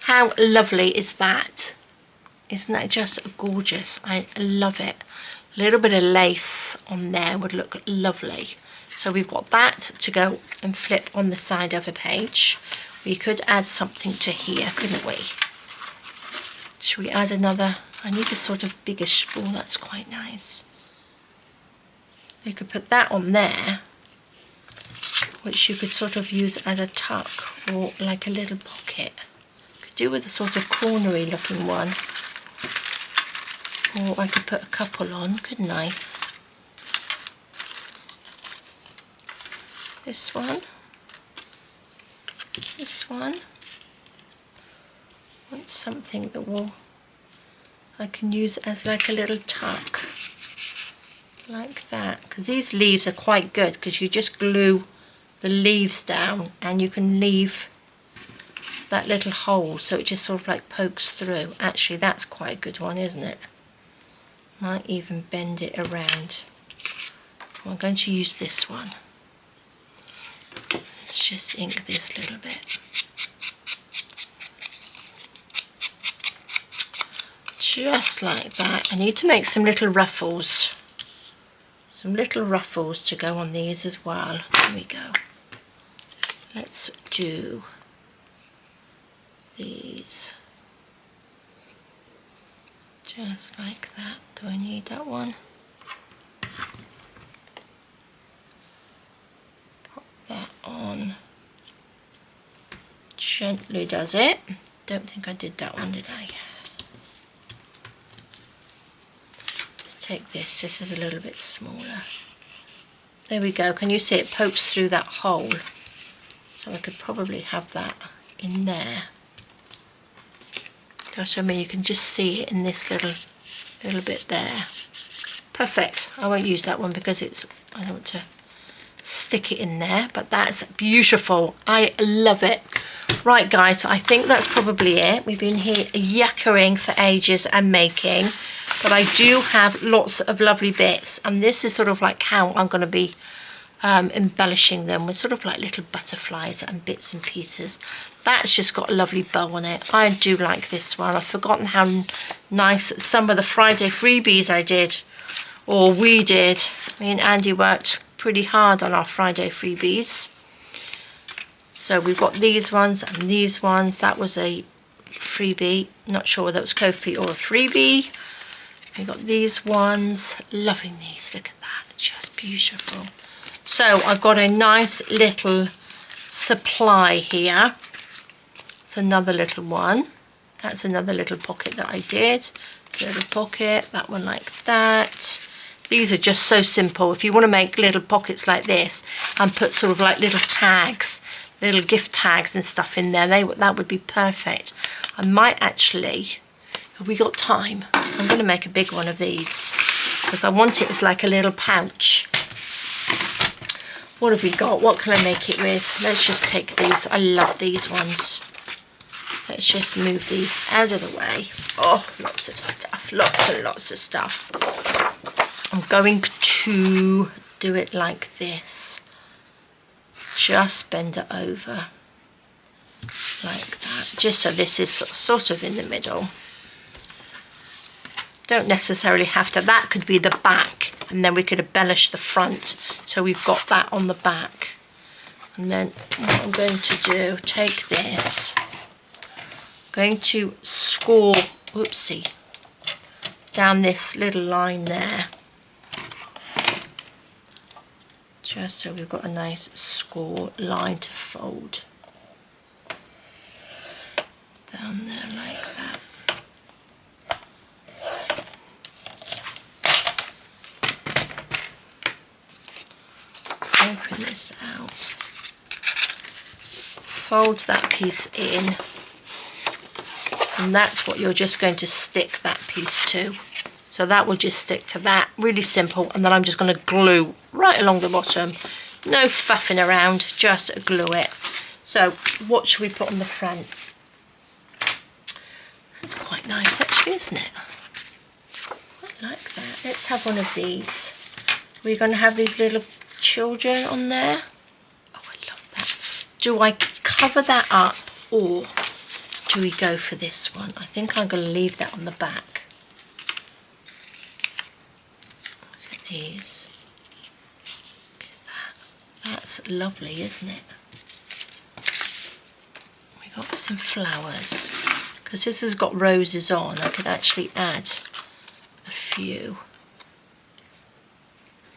How lovely is that? Isn't that just gorgeous? I love it. A little bit of lace on there would look lovely. So we've got that to go and flip on the side of a page. We could add something to here, couldn't we? Should we add another? I need a sort of biggish, oh, that's quite nice. We could put that on there, which you could sort of use as a tuck or like a little pocket. Could do with a sort of cornery looking one. Or I could put a couple on, couldn't I? This one. this one. I want something that I can use as like a little tuck, like that, because these leaves are quite good because you just glue the leaves down and you can leave that little hole so it just sort of like pokes through. Actually, that's quite a good one, isn't it? Might even bend it around. I'm going to use this one. Let's just ink this little bit. Just like that. I need to make some little ruffles. Some little ruffles to go on these as well. Here we go. Let's do these. Just like that. Do I need that one? Pop that on. Gently does it. Don't think I did that one, did I? Let's take this. This is a little bit smaller. There we go. Can you see it pokes through that hole? So I could probably have that in there. Gosh, I mean, you can just see it in this little bit there. Perfect. I won't use that one because I don't want to stick it in there, but that's beautiful. I love it. Right, guys, I think that's probably it. We've been here yakkering for ages and making, but I do have lots of lovely bits, and this is sort of like how I'm going to be embellishing them with sort of like little butterflies and bits and pieces. That's just got a lovely bow on it. I do like this one. I've forgotten how nice some of the Friday freebies I did, or we did. Me and Andy worked pretty hard on our Friday freebies. So we've got these ones and these ones. That was a freebie. Not sure whether it was Ko-fi or a freebie. We've got these ones. Loving these. Look at that. Just beautiful. So I've got a nice little supply here. It's another little one. That's another little pocket that I did. It's a little pocket, that one like that. These are just so simple. If you want to make little pockets like this and put sort of like little tags, little gift tags and stuff in there, that would be perfect. I might actually, have we got time? I'm going to make a big one of these because I want it as like a little pouch. What have we got? What can I make it with? Let's just take these. I love these ones. Let's just move these out of the way. Oh, lots of stuff. Lots and lots of stuff. I'm going to do it like this. Just bend it over. Like that. Just so this is sort of in the middle. Don't necessarily have to. That could be the back. And then we could embellish the front. So we've got that on the back. And then what I'm going to do, take this. I'm going to score, whoopsie, down this little line there. Just so we've got a nice score line to fold. Down there like that. Open this out, fold that piece in, and that's what you're just going to stick that piece to. So that will just stick to that, really simple, and then I'm just going to glue right along the bottom. No faffing around, just glue it. So what should we put on the front? That's quite nice actually, isn't it? I like that. Let's have one of these. We're going to have these little children on there. Oh, I love that. Do I cover that up or do we go for this one? I think I'm going to leave that on the back. Look at these. Look at that. That's lovely, isn't it? We got some flowers. Because this has got roses on, I could actually add a few.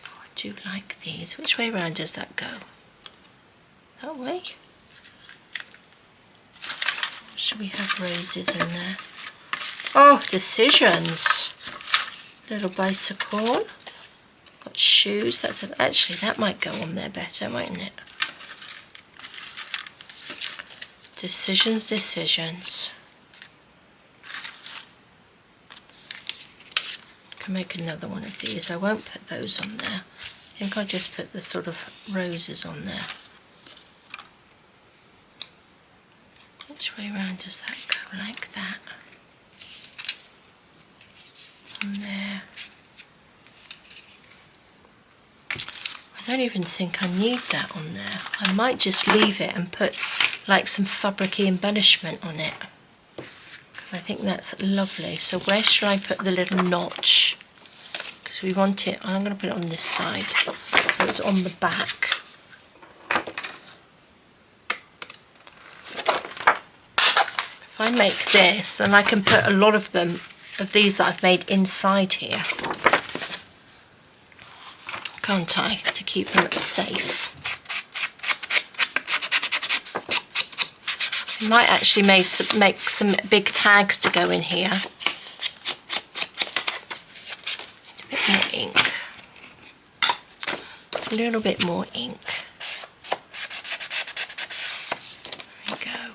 I do like these. Which way around does that go? That way? Should we have roses in there? Oh, decisions. Little bicycle. Got shoes. Actually, that might go on there better, mightn't it? Decisions, decisions. I can make another one of these. I won't put those on there. I think I'll just put the sort of roses on there. Which way around does that go? Like that. On there. I don't even think I need that on there. I might just leave it and put like some fabricy embellishment on it, because I think that's lovely. So where should I put the little notch? Because we want it, I'm going to put it on this side, so it's on the back. If I make this, then I can put a lot of them, of these that I've made inside here, can't I, to keep them safe. I might actually make some big tags to go in here. Need a bit more ink. A little bit more ink. There we go.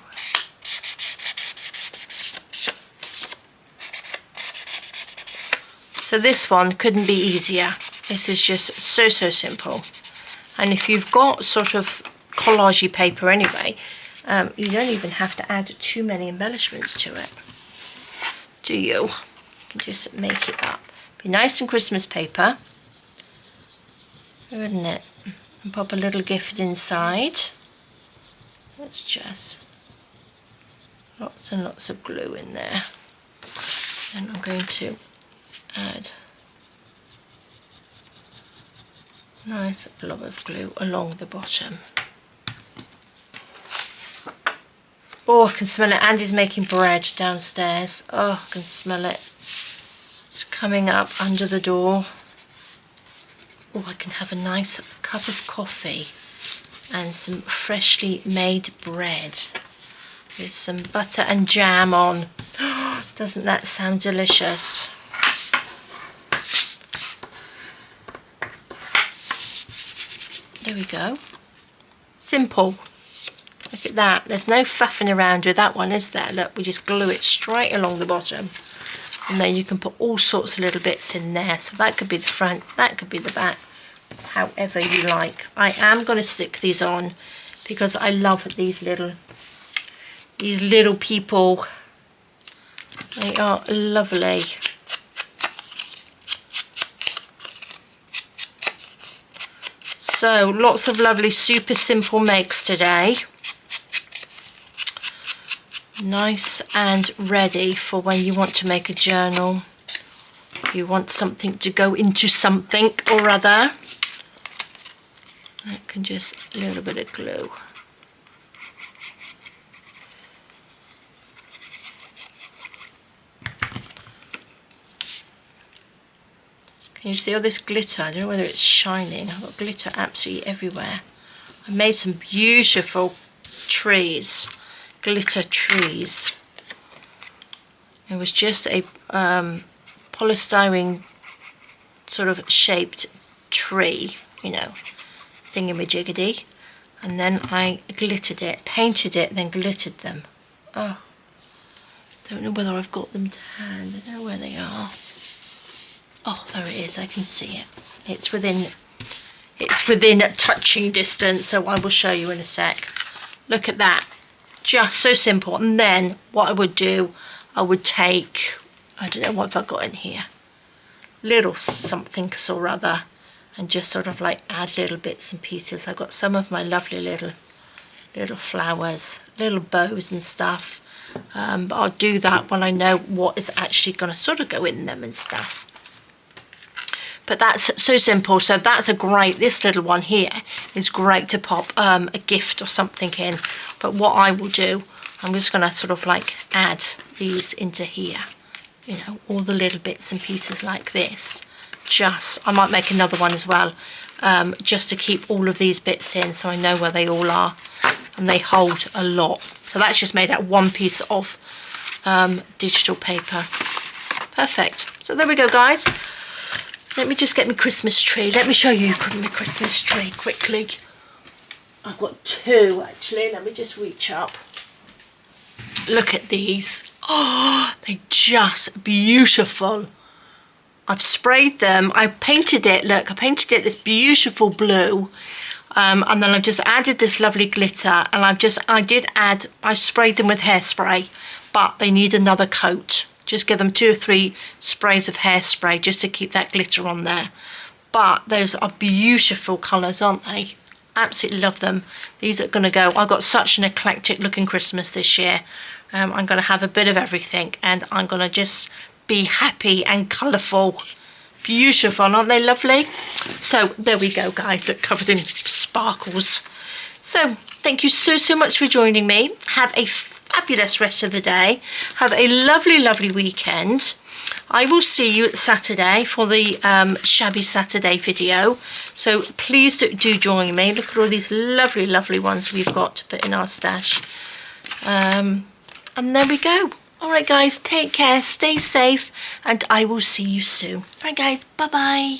So this one couldn't be easier. This is just so simple. And if you've got sort of collagey paper anyway, you don't even have to add too many embellishments to it, do you? You can just make it up. Be nice and Christmas paper, wouldn't it? And pop a little gift inside. Let's just lots and lots of glue in there. And I'm going to add a nice blob of glue along the bottom. Oh, I can smell it. Andy's making bread downstairs. Oh, I can smell it. It's coming up under the door. Oh, I can have a nice cup of coffee and some freshly made bread with some butter and jam on. Oh, doesn't that sound delicious? There we go. Simple. Look at that. There's no faffing around with that one, is there? Look, we just glue it straight along the bottom. And then you can put all sorts of little bits in there. So that could be the front, that could be the back, however you like. I am going to stick these on because I love these little people. They are lovely. So lots of lovely super simple makes today. Nice and ready for when you want to make a journal. You want something to go into something or other. That can just a little bit of glue. Can you see all this glitter? I don't know whether it's shining. I've got glitter absolutely everywhere. I made some beautiful trees. Glitter trees. It was just a polystyrene sort of shaped tree, you know, thingamajiggedy, and then I glittered it, painted it, then glittered them. Oh, don't know whether I've got them to hand. I don't know where they are. Oh, there it is. I can see it. It's within a touching distance, so I will show you in a sec. Look at that. Just so simple. And then what I would do, I would take, I don't know what have I got in here, little something or other, and just sort of like add little bits and pieces. I've got some of my lovely little flowers, little bows and stuff, but I'll do that when I know what is actually going to sort of go in them and stuff. But that's so simple. So that's a great, this little one here is great to pop a gift or something in. But what I will do, I'm just going to sort of like add these into here. You know, all the little bits and pieces like this. Just, I might make another one as well, just to keep all of these bits in so I know where they all are. And they hold a lot. So that's just made out one piece of digital paper. Perfect. So there we go, guys. Let me just get my Christmas tree. Let me show you my Christmas tree quickly. I've got two actually. Let me just reach up. Look at these. Oh, they're just beautiful. I've sprayed them. I painted it. Look, I painted it this beautiful blue. And then I've just added this lovely glitter, and I sprayed them with hairspray, but they need another coat. Just give them 2 or 3 sprays of hairspray just to keep that glitter on there. But those are beautiful colours, aren't they? Absolutely love them. These are going to go. I've got such an eclectic looking Christmas this year. I'm going to have a bit of everything, and I'm going to just be happy and colourful. Beautiful, aren't they lovely? So there we go, guys. Look, covered in sparkles. So thank you so much for joining me. Have a fabulous rest of the day. Have a lovely weekend. I will see you Saturday for the Shabby Saturday video. So please do join me. Look at all these lovely ones we've got to put in our stash. And there we go. All right, guys, take care, stay safe, and I will see you soon. All right, guys, bye-bye.